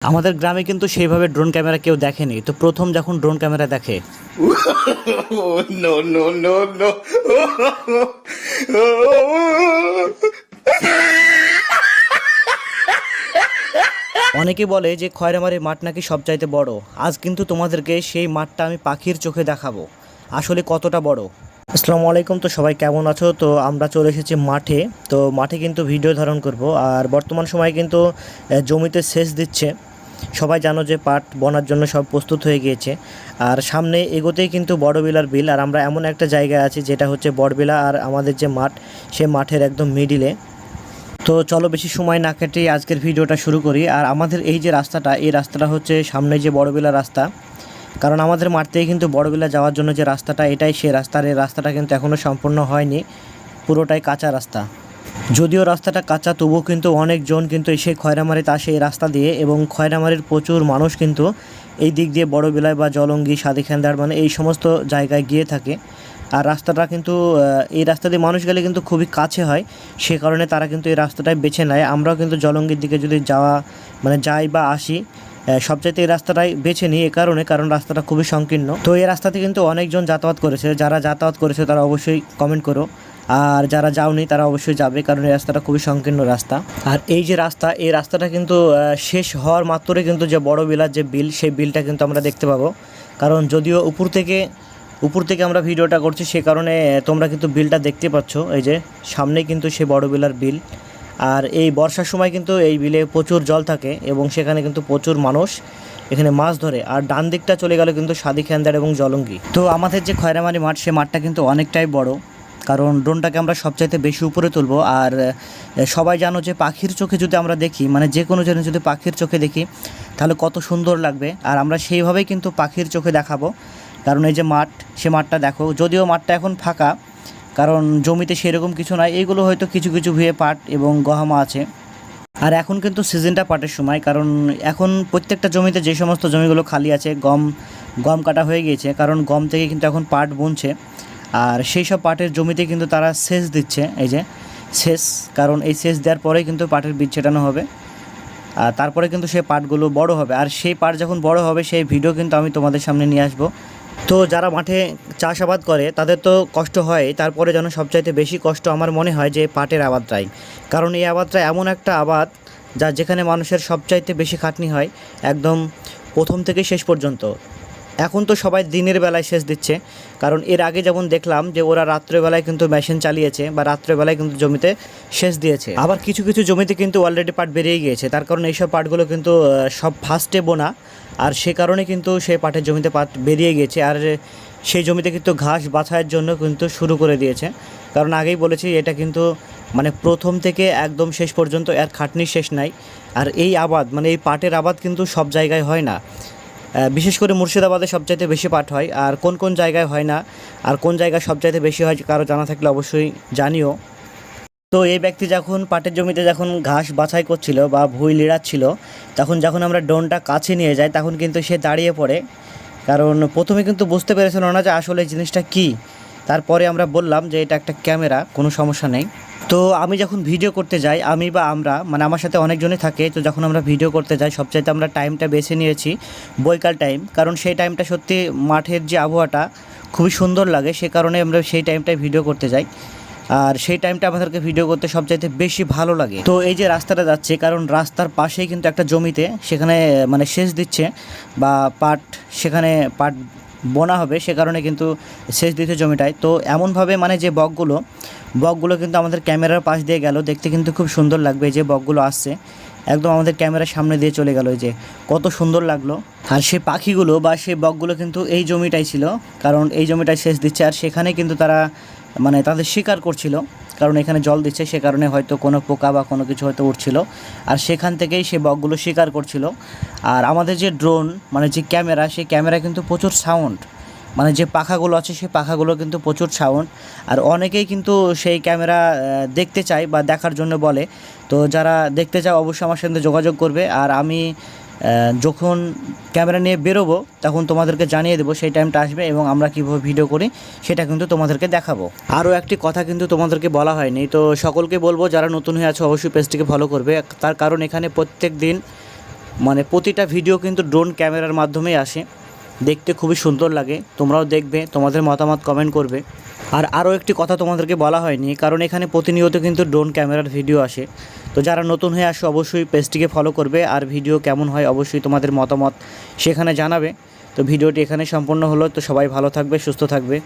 আমাদের গ্রামে কিন্তু সেইভাবে ড্রোন ক্যামেরা কেউ দেখেনি, তো প্রথম যখন ড্রোন ক্যামেরা দেখে। Oh, no, no, no, no. অনেকে বলে যে খয়রামারি মাঠ নাকি সবচাইতে বড়। আজ কিন্তু তোমাদেরকে সেই মাঠটা আমি পাখির চোখে দেখাবো আসলে কতটা বড়। আসসালামু আলাইকুম, তো সবাই কেমন আছো? তো আমরা চলে এসেছি মাঠে। তো মাঠে কিন্তু ভিডিও ধারণ করব। আর বর্তমান সময়ে কিন্তু জমিতে সেচ দিচ্ছে। সবাই জানো যে পাট বোনার জন্য সব প্রস্তুত হয়ে গিয়েছে। আর সামনে এগোতেই কিন্তু বড়বিলার বিল। আর আমরা এমন একটা জায়গায় আছি যেটা হচ্ছে বড়বিলা আর আমাদের যে মাঠ, সে মাঠের একদম মিডিলে। তো চলো বেশি সময় না কেটে আজকের ভিডিওটা শুরু করি। আর আমাদের এই যে রাস্তাটা, এই রাস্তাটা হচ্ছে সামনে যে বড়বিলা রাস্তা। কারণ আমাদের মাঠ থেকে কিন্তু বড়বিলা যাওয়ার জন্য যে রাস্তাটা, এটাই সেই রাস্তার। এই রাস্তাটা কিন্তু এখনও সম্পূর্ণ হয়নি, পুরোটাই কাঁচা রাস্তা। যদিও রাস্তাটা কাঁচা, তবুও কিন্তু অনেকজন কিন্তু সেই খয়রামারিতে আসে এই রাস্তা দিয়ে, এবং খয়রামারির প্রচুর মানুষ কিন্তু এই দিক দিয়ে বড়বিলায় বা জলঙ্গি, সাদিখান্দার মানে এই সমস্ত জায়গায় গিয়ে থাকে। আর রাস্তাটা কিন্তু এই রাস্তা দিয়ে মানুষ গেলে কিন্তু খুবই কাছে হয়, সে কারণে তারা কিন্তু এই রাস্তাটাই বেছে নেয়। আমরাও কিন্তু জলঙ্গির দিকে যদি যাই বা আসি, সবচাইতে এই রাস্তাটাই বেছে নিই এ কারণে, কারণ রাস্তাটা খুবই সংকীর্ণ। তো এই রাস্তাতে কিন্তু অনেকজন যাতায়াত করেছে। যারা যাতায়াত করেছে তারা অবশ্যই কমেন্ট করো, আর যারা যাওনি তারা অবশ্যই যাবে, কারণ এই রাস্তাটা খুবই সংকীর্ণ রাস্তা। আর এই যে রাস্তা, এই রাস্তাটা কিন্তু শেষ হওয়ার মাত্রই কিন্তু যে বড়বিলার যে বিল, সেই বিলটা কিন্তু আমরা দেখতে পাবো। কারণ যদিও উপর থেকে আমরা ভিডিওটা করছি, সে কারণে তোমরা কিন্তু বিলটা দেখতে পাচ্ছ। এই যে সামনে কিন্তু সেই বড়বিলার বিল। আর এই বর্ষার সময় কিন্তু এই বিলে প্রচুর জল থাকে, এবং সেখানে কিন্তু প্রচুর মানুষ এখানে মাছ ধরে। আর ডান দিকটা চলে গেল কিন্তু সাদিখান্দার এবং জলঙ্গি। তো আমাদের যে খয়রামারি মাঠ, সে মাঠটা কিন্তু অনেকটাই বড়, কারণ ড্রোনটাকে আমরা সবচাইতে বেশি উপরে তুলব। আর সবাই জানো যে পাখির চোখে যদি আমরা দেখি, মানে যে কোনো জিনিস যদি পাখির চোখে দেখি তাহলে কত সুন্দর লাগবে। আর আমরা সেইভাবেই কিন্তু পাখির চোখে দেখাবো। কারণ এই যে মাঠ, সে মাঠটা দেখো, যদিও মাঠটা এখন ফাঁকা, কারণ জমিতে সেরকম কিছু নাই। এইগুলো হয়তো কিছু কিছু ভুঁয়ে পাট এবং গহমা আছে। আর এখন কিন্তু সিজনটা পাটের সময়, কারণ এখন প্রত্যেকটা জমিতে যে সমস্ত জমিগুলো খালি আছে, গম কাটা হয়ে গিয়েছে, কারণ গম থেকে কিন্তু এখন পাট বুনছে। আর সেই সব পাটের জমিতে কিন্তু তারা সেচ দিচ্ছে, এই যে সেচ, কারণ এই সেচ দেওয়ার পরেই কিন্তু পাটের বীজ ছেটানো হবে। আর তারপরে কিন্তু সেই পাটগুলো বড় হবে। আর সেই পাট যখন বড় হবে, সেই ভিডিও কিন্তু আমি তোমাদের সামনে নিয়ে আসবো। তো যারা মাঠে চাষাবাদ করে তাদের তো কষ্ট হয়, তারপরে যেন সবচাইতে বেশি কষ্ট আমার মনে হয় যে পাটের আবাদটাই। কারণ এই আবাদটা এমন একটা আবাদ যেখানে মানুষের সবচাইতে বেশি খাটনি হয়, একদম প্রথম থেকে শেষ পর্যন্ত। এখন তো সবাই দিনের বেলায় সেচ দিচ্ছে, কারণ এর আগে যেমন দেখলাম যে ওরা রাত্রেবেলায় কিন্তু মেশিন চালিয়েছে, বা রাত্রেবেলায় কিন্তু জমিতে সেচ দিয়েছে। আবার কিছু কিছু জমিতে কিন্তু অলরেডি পাট বেরিয়ে গিয়েছে, তার কারণে এইসব পাটগুলো কিন্তু সব ফার্স্টে বোনা। আর সে কারণে কিন্তু সেই পাটের জমিতে পাট বেরিয়ে গিয়েছে। আর সেই জমিতে কিন্তু ঘাস বাছাইয়ের জন্য কিন্তু শুরু করে দিয়েছে। কারণ আগেই বলেছি, এটা কিন্তু মানে প্রথম থেকে একদম শেষ পর্যন্ত এর খাটনির শেষ নাই। আর এই আবাদ, মানে এই পাটের আবাদ কিন্তু সব জায়গায় হয় না। বিশেষ করে মুর্শিদাবাদে সবচাইতে বেশি পাট হয়। আর কোন কোন জায়গায় হয় না, আর কোন জায়গায় সবচাইতে বেশি হয়, কারো জানা থাকলে অবশ্যই জানিও। তো এই ব্যক্তি যখন পাটের জমিতে যখন ঘাস বাছাই করছিল বা ভুঁই লিড়াচ্ছিল, তখন যখন আমরা ড্রোনটা কাছে নিয়ে যাই, তখন কিন্তু সে দাঁড়িয়ে পড়ে। কারণ প্রথমে কিন্তু বুঝতে পেরেছিল না যে আসলে এই জিনিসটা কী। তারপরে আমরা বললাম যে এটা একটা ক্যামেরা, কোনো সমস্যা নেই। তো আমি যখন ভিডিও করতে যাই, আমরা মানে আমার সাথে অনেকজনই থাকে, তো যখন আমরা ভিডিও করতে যাই সবচাইতে আমরা টাইমটা বেছে নিয়েছি বৈকাল টাইম। কারণ সেই টাইমটা সত্যি মাঠের যে আবহাওয়াটা খুবই সুন্দর লাগে, সে কারণে আমরা সেই টাইমটায় ভিডিও করতে যাই। আর সেই টাইমটা আমাদেরকে ভিডিও করতে সবচাইতে বেশি ভালো লাগে। তো এই যে রাস্তাটা যাচ্ছে, কারণ রাস্তার পাশেই কিন্তু একটা জমিতে সেখানে মানে সেচ দিচ্ছে, বা সেখানে পাট বোনা হবে, সে কারণে কিন্তু সেচ দিতে জমিটায়। তো এমনভাবে মানে যে বকগুলো কিন্তু আমাদের ক্যামেরার পাশ দিয়ে গেল, দেখতে কিন্তু খুব সুন্দর লাগবে। যে বকগুলো আসছে একদম আমাদের ক্যামেরার সামনে দিয়ে চলে গেল, যে কত সুন্দর লাগলো। আর সেই পাখিগুলো বা সেই বকগুলো কিন্তু এই জমিটাই ছিল, কারণ এই জমিটায় সেচ দিচ্ছে। আর সেখানে কিন্তু তারা মানে তাদের শিকার করছিল, কারণ এখানে জল দিচ্ছে, সে কারণে হয়তো কোনো পোকা বা কোনো কিছু হয়তো উঠছিল, আর সেখান থেকেই সে বকগুলো শিকার করছিল। আর আমাদের যে ড্রোন মানে যে ক্যামেরা, সেই ক্যামেরা কিন্তু প্রচুর সাউন্ড, মানে যে পাখাগুলো আছে সেই পাখাগুলো কিন্তু প্রচুর সাউন্ড। আর অনেকেই কিন্তু সেই ক্যামেরা দেখতে চায় বা দেখার জন্য বলে। তো যারা দেখতে চাও অবশ্যই আমার সাথে যোগাযোগ করবে। আর আমি যখন ক্যামেরা নিয়ে বেরোবো তখন তোমাদেরকে জানিয়ে দেবো, সেই টাইমটা আসবে এবং আমরা কীভাবে ভিডিও করি সেটা কিন্তু তোমাদেরকে দেখাবো। আরও একটি কথা কিন্তু তোমাদেরকে বলা হয়নি, তো সকলকে বলবো যারা নতুন হয়ে আছো অবশ্যই পেজটিকে ফলো করবে। তার কারণ এখানে প্রত্যেক দিন মানে প্রতিটা ভিডিও কিন্তু ড্রোন ক্যামেরার মাধ্যমেই আসে, দেখতে খুবই সুন্দর লাগে। তোমরাও দেখবে, তোমাদের মতামত কমেন্ট করবে। আর আরও একটি কথা তোমাদেরকে বলা হয়নি, কারণ এখানে প্রতিনিয়ত কিন্তু ড্রোন ক্যামেরার ভিডিও আসে। তো যারা নতুন হয়ে আসো অবশ্যই পেজটিকে ফলো করবে, আর ভিডিও কেমন হয় অবশ্যই তোমাদের মতামত সেখানে জানাবে। তো ভিডিওটি এখানে সম্পূর্ণ হলো। তো সবাই ভালো থাকবে, সুস্থ থাকবে।